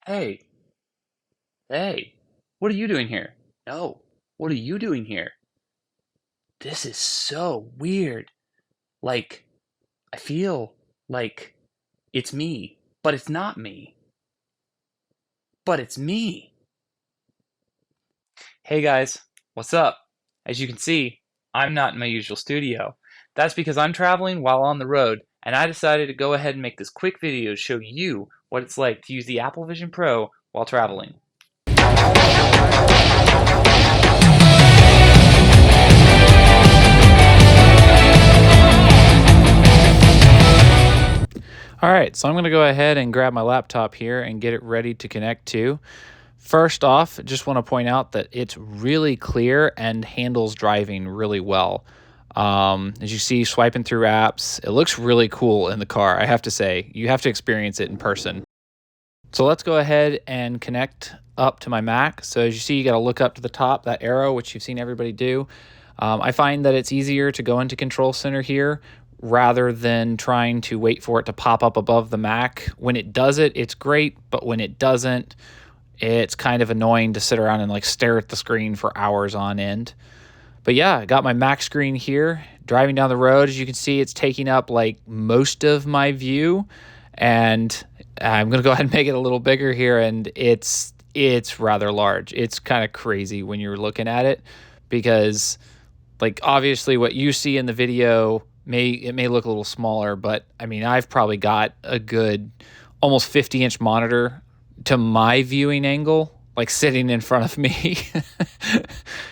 Hey, hey, what are you doing here? No, what are you doing here? This is so weird. Like, I feel like it's me, but it's not me, but it's me. Hey guys, what's up? As you can see, I'm not in my usual studio. That's because I'm traveling while on the road, and I decided to go ahead and make this quick video to show you what it's like to use the Apple Vision Pro while traveling. All right, so I'm going to go ahead and grab my laptop here and get it ready to connect to. First off, just want to point out that it's really clear and handles driving really well. As you see, swiping through apps, it looks really cool in the car, I have to say. You have to experience it in person. So let's go ahead and connect up to my Mac. So as you see, you got to look up to the top, that arrow, which you've seen everybody do. I find that it's easier to go into Control Center here rather than trying to wait for it to pop up above the Mac. When it does it, it's great, but when it doesn't, it's kind of annoying to sit around and like stare at the screen for hours on end. But yeah, I got my Mac screen here. Driving down the road, as you can see, it's taking up like most of my view. And I'm going to go ahead and make it a little bigger here, and it's rather large. It's kind of crazy when you're looking at it because like obviously what you see in the video may look a little smaller, but I mean, I've probably got a good almost 50-inch monitor to my viewing angle, like sitting in front of me.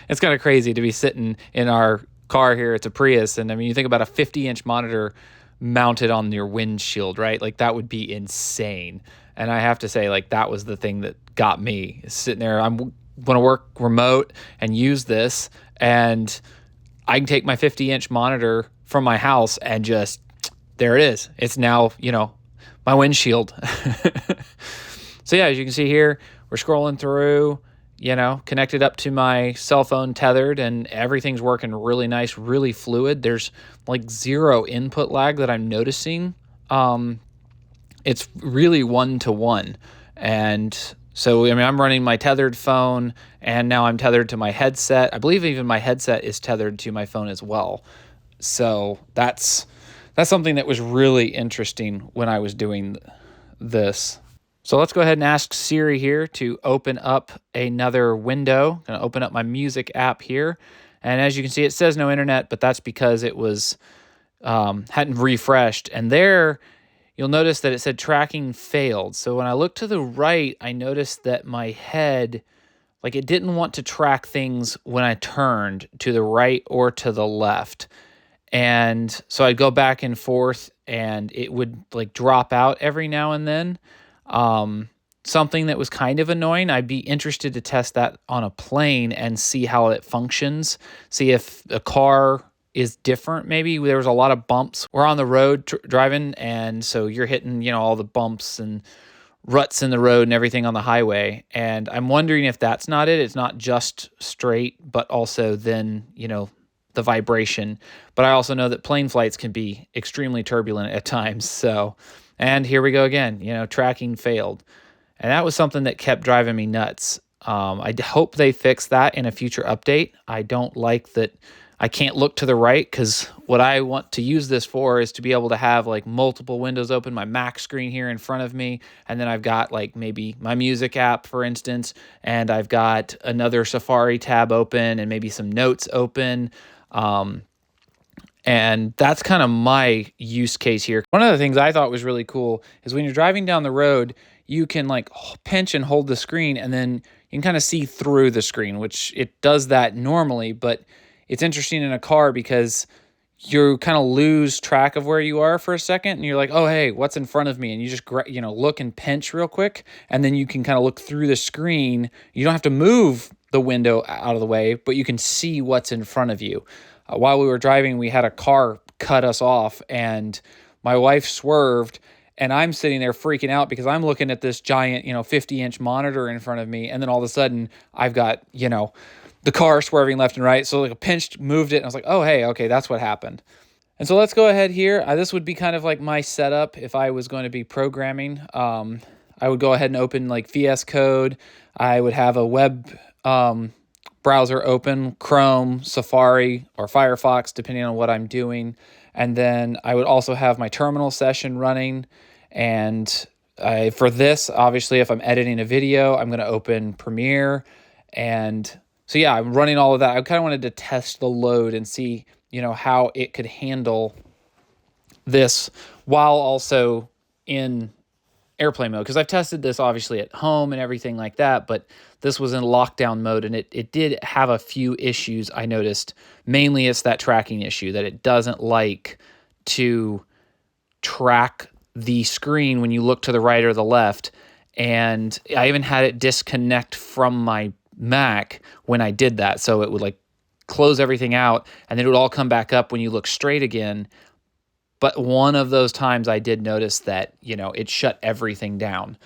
It's kind of crazy to be sitting in our car here. It's a Prius, and I mean, you think about a 50-inch monitor mounted on your windshield, right? Like that would be insane. And I have to say, like, that was the thing that got me sitting there. I'm going to work remote and use this, and I can take my 50-inch monitor from my house and just, there it is. It's now, my windshield. So yeah, as you can see here, we're scrolling through, connected up to my cell phone tethered, and everything's working really nice, really fluid. There's like zero input lag that I'm noticing. It's really one-to-one. And so, I mean, I'm running my tethered phone, and now I'm tethered to my headset. I believe even my headset is tethered to my phone as well. So that's something that was really interesting when I was doing this. So let's go ahead and ask Siri here to open up another window. I'm going to open up my music app here. And as you can see, it says no internet, but that's because it was hadn't refreshed. And there, you'll notice that it said tracking failed. So when I look to the right, I noticed that my head, like it didn't want to track things when I turned to the right or to the left. And so I'd go back and forth, and it would like drop out every now and then. Something that was kind of annoying. I'd be interested to test that on a plane and see how it functions. See if a car is different. Maybe there was a lot of bumps. We're on the road driving, and so you're hitting, all the bumps and ruts in the road and everything on the highway. And I'm wondering if that's not it. It's not just straight, but also then, the vibration. But I also know that plane flights can be extremely turbulent at times. So, and here we go again, tracking failed. And that was something that kept driving me nuts. I hope they fix that in a future update. I don't like that I can't look to the right, because what I want to use this for is to be able to have like multiple windows open, my Mac screen here in front of me, and then I've got like maybe my music app, for instance, and I've got another Safari tab open and maybe some notes open. And that's kind of my use case here. One of the things I thought was really cool is when you're driving down the road, you can like pinch and hold the screen, and then you can kind of see through the screen, which it does that normally, but it's interesting in a car because you kind of lose track of where you are for a second, and you're like, oh, hey, what's in front of me? And you just, look and pinch real quick, and then you can kind of look through the screen. You don't have to move the window out of the way, but you can see what's in front of you. While we were driving, we had a car cut us off, and my wife swerved, and I'm sitting there freaking out because I'm looking at this giant, 50-inch monitor in front of me, and then all of a sudden I've got, the car swerving left and right. So like a pinch moved it, and I was like, oh, hey, okay, that's what happened. And so let's go ahead here. This would be kind of like my setup if I was going to be programming. I would go ahead and open like VS Code. I would have a web browser open, Chrome, Safari, or Firefox, depending on what I'm doing. And then I would also have my terminal session running. And for this, obviously, if I'm editing a video, I'm going to open Premiere. And so, yeah, I'm running all of that. I kind of wanted to test the load and see, how it could handle this while also in airplane mode, because I've tested this obviously at home and everything like that, but this was in lockdown mode, and it did have a few issues I noticed. Mainly it's that tracking issue, that it doesn't like to track the screen when you look to the right or the left, and I even had it disconnect from my Mac when I did that, so it would like close everything out, and then it would all come back up when you look straight again. But one of those times I did notice that, it shut everything down.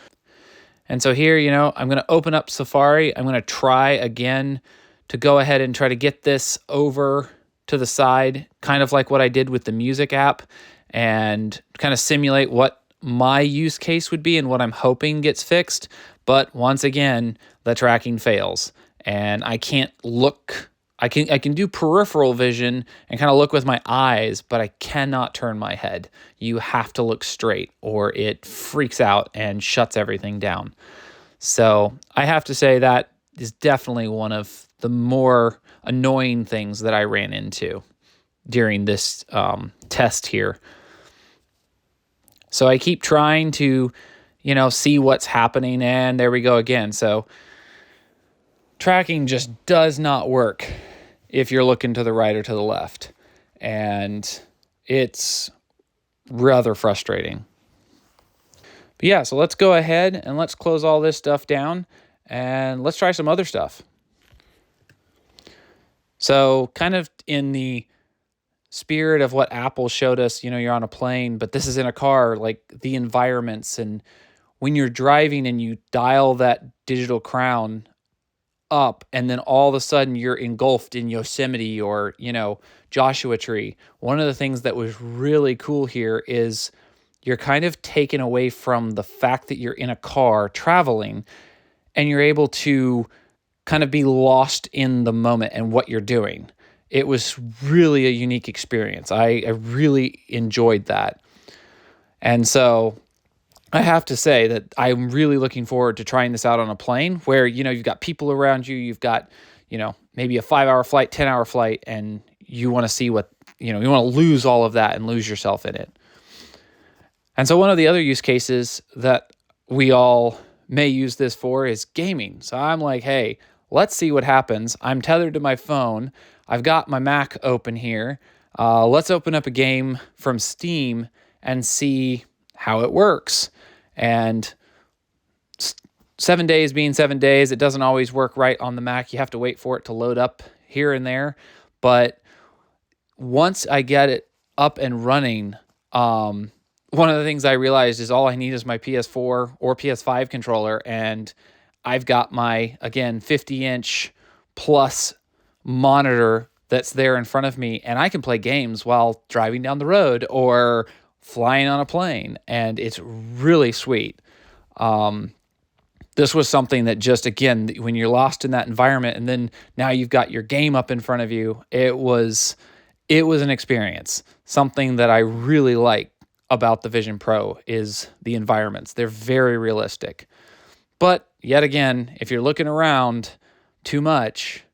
And so here, I'm going to open up Safari. I'm going to try again to go ahead and try to get this over to the side, kind of like what I did with the music app, and kind of simulate what my use case would be and what I'm hoping gets fixed. But once again, the tracking fails, and I can't look. I can do peripheral vision and kind of look with my eyes, but I cannot turn my head. You have to look straight or it freaks out and shuts everything down. So I have to say that is definitely one of the more annoying things that I ran into during this test here. So I keep trying to, see what's happening, and there we go again. So tracking just does not work if you're looking to the right or to the left. And it's rather frustrating. But yeah, so let's go ahead and let's close all this stuff down and let's try some other stuff. So kind of in the spirit of what Apple showed us, you're on a plane, but this is in a car, like the environments. And when you're driving and you dial that digital crown up, and then all of a sudden you're engulfed in Yosemite or, Joshua Tree. One of the things that was really cool here is you're kind of taken away from the fact that you're in a car traveling, and you're able to kind of be lost in the moment and what you're doing. It was really a unique experience. I really enjoyed that. And so I have to say that I'm really looking forward to trying this out on a plane where, you've got people around you, you've got, maybe a 5-hour flight, 10-hour flight, and you want to see what, you want to lose all of that and lose yourself in it. And so one of the other use cases that we all may use this for is gaming. So I'm like, hey, let's see what happens. I'm tethered to my phone. I've got my Mac open here. Let's open up a game from Steam and see how it works. And 7 days being 7 days, it doesn't always work right on the Mac. You have to wait for it to load up here and there. But once I get it up and running, one of the things I realized is all I need is my PS4 or PS5 controller, and I've got my, again, 50-inch plus monitor that's there in front of me, and I can play games while driving down the road or flying on a plane, and it's really sweet. This was something that just, again, when you're lost in that environment and then now you've got your game up in front of you, it was an experience. Something that I really like about the Vision Pro is the environments. They're very realistic. But yet again, if you're looking around too much,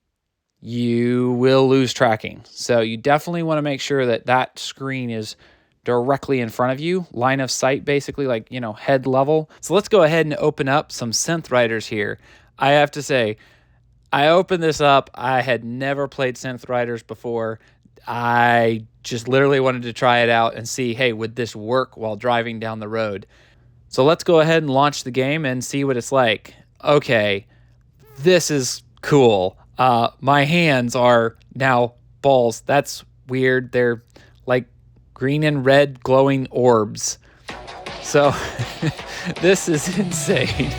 you will lose tracking. So you definitely want to make sure that that screen is directly in front of you, line of sight, basically, like, head level. So let's go ahead and open up some Synth Riders here. I have to say, I opened this up. I had never played Synth Riders before. I just literally wanted to try it out and see, hey, would this work while driving down the road? So let's go ahead and launch the game and see what it's like. Okay, this is cool. My hands are now balls. That's weird. They're like green and red glowing orbs. So this is insane.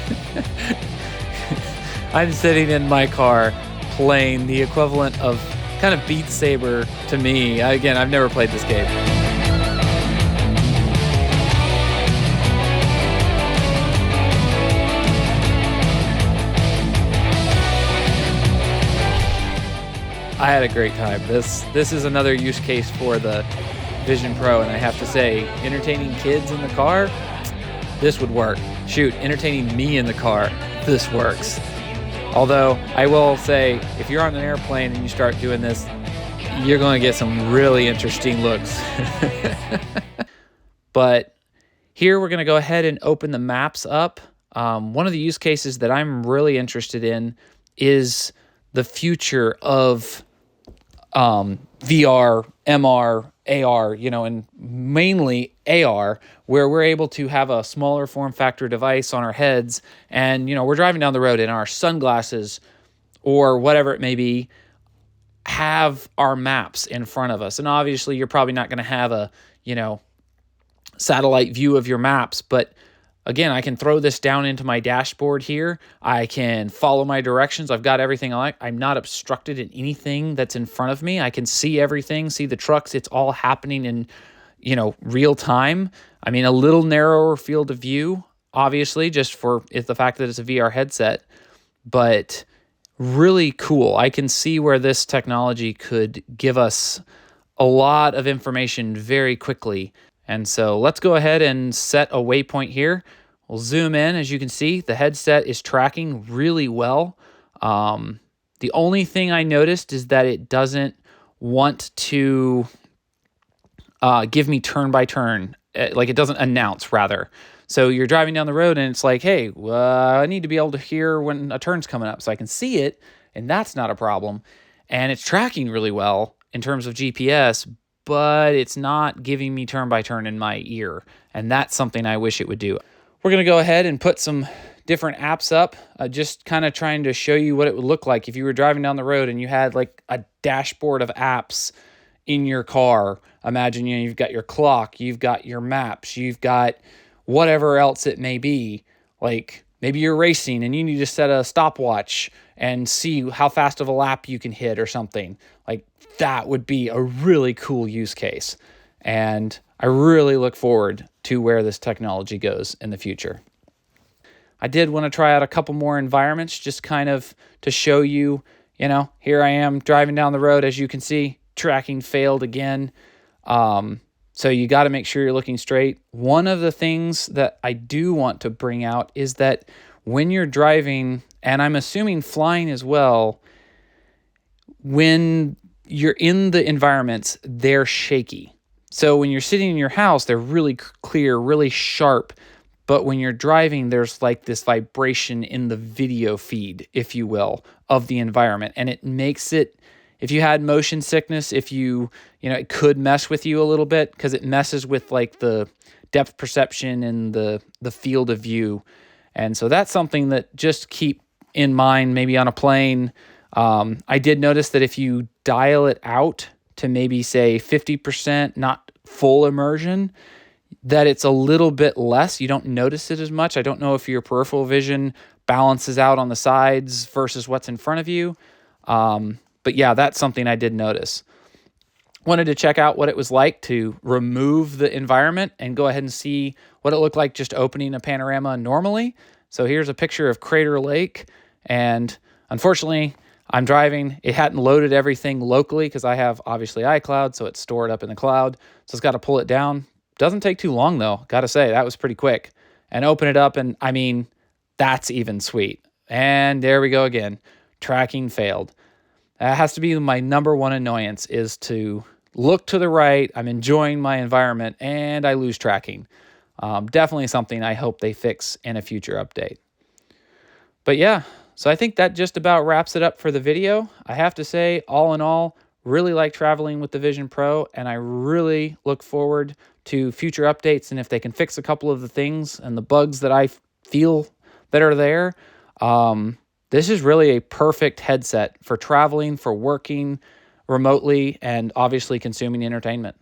I'm sitting in my car playing the equivalent of kind of Beat Saber to me. Again, I've never played this game. I had a great time. This is another use case for the Vision Pro, and I have to say, entertaining kids in the car, this would work. Shoot, entertaining me in the car, this works. Although I will say, if you're on an airplane and you start doing this, you're going to get some really interesting looks. But here we're going to go ahead and open the maps up. One of the use cases that I'm really interested in is the future of VR, MR, AR, and mainly AR, where we're able to have a smaller form factor device on our heads, and we're driving down the road and our sunglasses or whatever it may be have our maps in front of us. And obviously you're probably not going to have a satellite view of your maps, but again, I can throw this down into my dashboard here. I can follow my directions. I've got everything I like. I'm not obstructed in anything that's in front of me. I can see everything, see the trucks. It's all happening in, real time. I mean, a little narrower field of view, obviously, just for the fact that it's a VR headset, but really cool. I can see where this technology could give us a lot of information very quickly. And so let's go ahead and set a waypoint here. We'll zoom in. As you can see, the headset is tracking really well. The only thing I noticed is that it doesn't want to give me turn by turn, like it doesn't announce, rather. So you're driving down the road and it's like, hey, I need to be able to hear when a turn's coming up so I can see it, and that's not a problem. And it's tracking really well in terms of GPS, but it's not giving me turn by turn in my ear. And that's something I wish it would do. We're going to go ahead and put some different apps up, just kind of trying to show you what it would look like if you were driving down the road and you had like a dashboard of apps in your car. Imagine, you've got your clock, you've got your maps, you've got whatever else it may be. Like maybe you're racing and you need to set a stopwatch and see how fast of a lap you can hit or something. Like that would be a really cool use case. And I really look forward to where this technology goes in the future. I did want to try out a couple more environments just kind of to show you, here I am driving down the road. As you can see, tracking failed again. So you got to make sure you're looking straight. One of the things that I do want to bring out is that when you're driving, and I'm assuming flying as well, when you're in the environments, they're shaky. So when you're sitting in your house, they're really clear, really sharp. But when you're driving, there's like this vibration in the video feed, if you will, of the environment. And it makes it, if you had motion sickness, it could mess with you a little bit because it messes with like the depth perception and the field of view. And so that's something that just keep in mind, maybe on a plane. I did notice that if you dial it out to maybe say 50%, not full immersion, that it's a little bit less. You don't notice it as much. I don't know if your peripheral vision balances out on the sides versus what's in front of you. But yeah, that's something I did notice. Wanted to check out what it was like to remove the environment and go ahead and see what it looked like just opening a panorama normally. So here's a picture of Crater Lake, and unfortunately, I'm driving. It hadn't loaded everything locally because I have obviously iCloud, so it's stored up in the cloud. So it's got to pull it down. Doesn't take too long though. Got to say, that was pretty quick. And open it up, and I mean, that's even sweet. And there we go again. Tracking failed. That has to be my number one annoyance, is to look to the right. I'm enjoying my environment and I lose tracking. Definitely something I hope they fix in a future update. But yeah, so I think that just about wraps it up for the video. I have to say, all in all, really like traveling with the Vision Pro, and I really look forward to future updates. And if they can fix a couple of the things and the bugs that I feel that are there, this is really a perfect headset for traveling, for working remotely, and obviously consuming entertainment.